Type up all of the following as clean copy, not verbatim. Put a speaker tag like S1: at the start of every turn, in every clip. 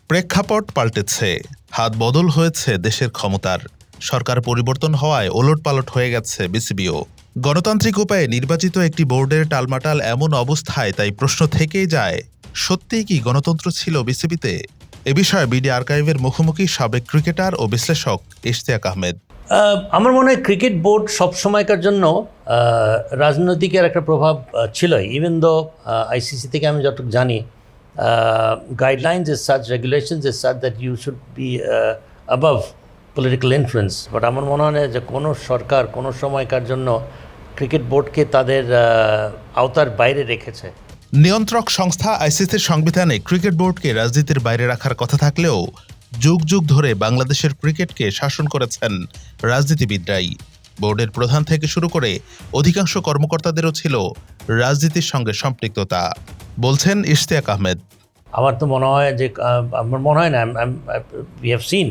S1: প্রেক্ষাপট পাল্টেছে, হাত বদল হয়েছে দেশের ক্ষমতার। সরকার পরিবর্তন হওয়ায় ওলটপালট হয়ে গেছে বিসিবিও। গণতান্ত্রিক উপায়ে নির্বাচিত একটি বোর্ডের টালমাটাল এমন অবস্থায় তাই প্রশ্ন থেকেই যায়, সত্যিই কি গণতন্ত্র ছিল বিসিবিতে? এ বিষয়ে বিডি আর্কাইভের মুখোমুখি সাবেক ক্রিকেটার ও বিশ্লেষক ইশতিয়াক আহমেদ।
S2: আমার মনে হয় ক্রিকেট বোর্ড সবসময়কার জন্য রাজনৈতিকের একটা প্রভাব ছিল। ইভেন দো আইসিসি থেকে আমি যতটুকু জানি, guidelines is such, regulations is such that you should be above political influence. But আমার মনে হয় যে কোনো সরকার কোনো সময়কার জন্য ক্রিকেট বোর্ডকে তাদের আওতার বাইরে রেখেছে।
S1: নিয়ন্ত্রক সংস্থা আইসিসির সংবিধানে ক্রিকেট বোর্ডকে রাজনীতির বাইরে রাখার কথা থাকলেও যুগ যুগ ধরে বাংলাদেশের ক্রিকেটকে শাসন করেছেন রাজনীতিবিদরাই। বোর্ডের প্রধান থেকে শুরু করে অধিকাংশ কর্মকর্তাদেরও ছিল রাজনীতির সঙ্গে সম্পৃক্ততা, বলছেন ইশতিয়াক আহমেদ।
S2: আমার তো মনে হয় যে আমার মনে হয় না, উই হ্যাভ সিন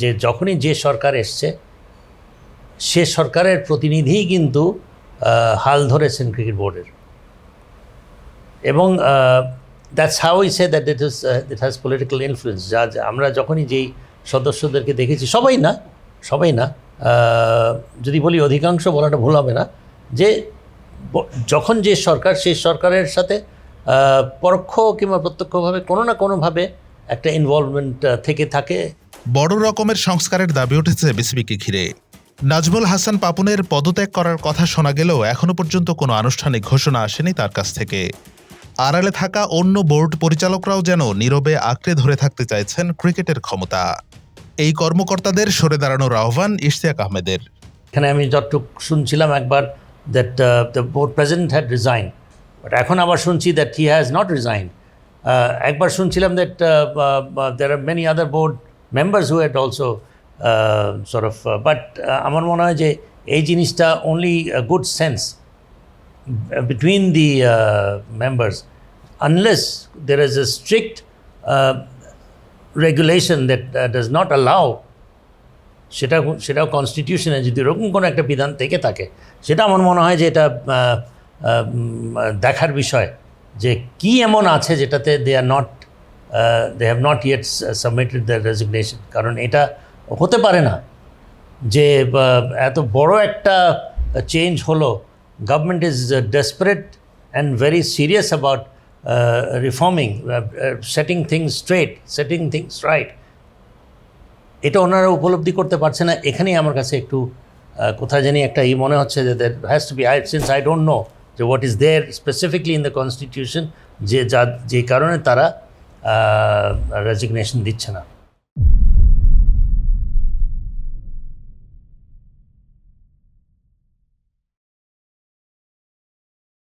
S2: যে যখনই যে সরকার এসছে সে সরকারের প্রতিনিধিই কিন্তু হাল ধরেছেন ক্রিকেট বোর্ডের, এবং that's how we say that it has political influence. যা আমরা যখনই যেই সদস্যদেরকে দেখেছি, সবাই না, যদি বলি অধিকাংশ বলাটা ভুল হবে না, যে যখন যে সরকার সেই সরকারের সাথে পরোক্ষ কিংবা প্রত্যক্ষভাবে কোনো না কোনোভাবে একটা ইনভলভমেন্ট থেকে থাকে।
S1: বড় রকমের সংস্কারের দাবি উঠেছে বিসিবিকে ঘিরে। নাজমুল হাসান পাপনের পদত্যাগ করার কথা শোনা গেলেও এখনও পর্যন্ত কোনো আনুষ্ঠানিক ঘোষণা আসেনি তার কাছ থেকে। আড়ালে থাকা অন্য বোর্ড পরিচালকরাও যেন নীরবে আঁকড়ে ধরে থাকতে চাইছেন ক্রিকেটের ক্ষমতা। এই কর্মকর্তাদের সরে দাঁড়ানোর আহ্বান ইশতিয়াক আহমেদের।
S2: এখানে আমি যতটুকু শুনছিলাম একবার that the board president had resign, but এখন আবার শুনছি that he has not resign. একবার শুনছিলাম that there are many other board members who had also sort of but আমার মনে হয় যে এই জিনিসটা only a good sense between the members, unless there is a strict regulation that does not allow, সেটাও কনস্টিটিউশনে যদি এরকম কোনো একটা বিধান থেকে থাকে, সেটা আমার মনে হয় যে এটা দেখার বিষয় যে কি এমন আছে যেটাতে they have not yet submitted the resignation. কারণ এটা হতে পারে না যে এত বড় একটা চেঞ্জ হলো, government is desperate and very serious about reforming, setting things straight, setting things right. এটা ওনারা উপলব্ধি করতে পারছে না। এখানেই আমার কাছে একটু কোথায় জানি একটা মনে হচ্ছে যে that has to be, since I don't know যে what is there specifically in the constitution যে কারণে তারা রেজিগনেশন দিচ্ছে না।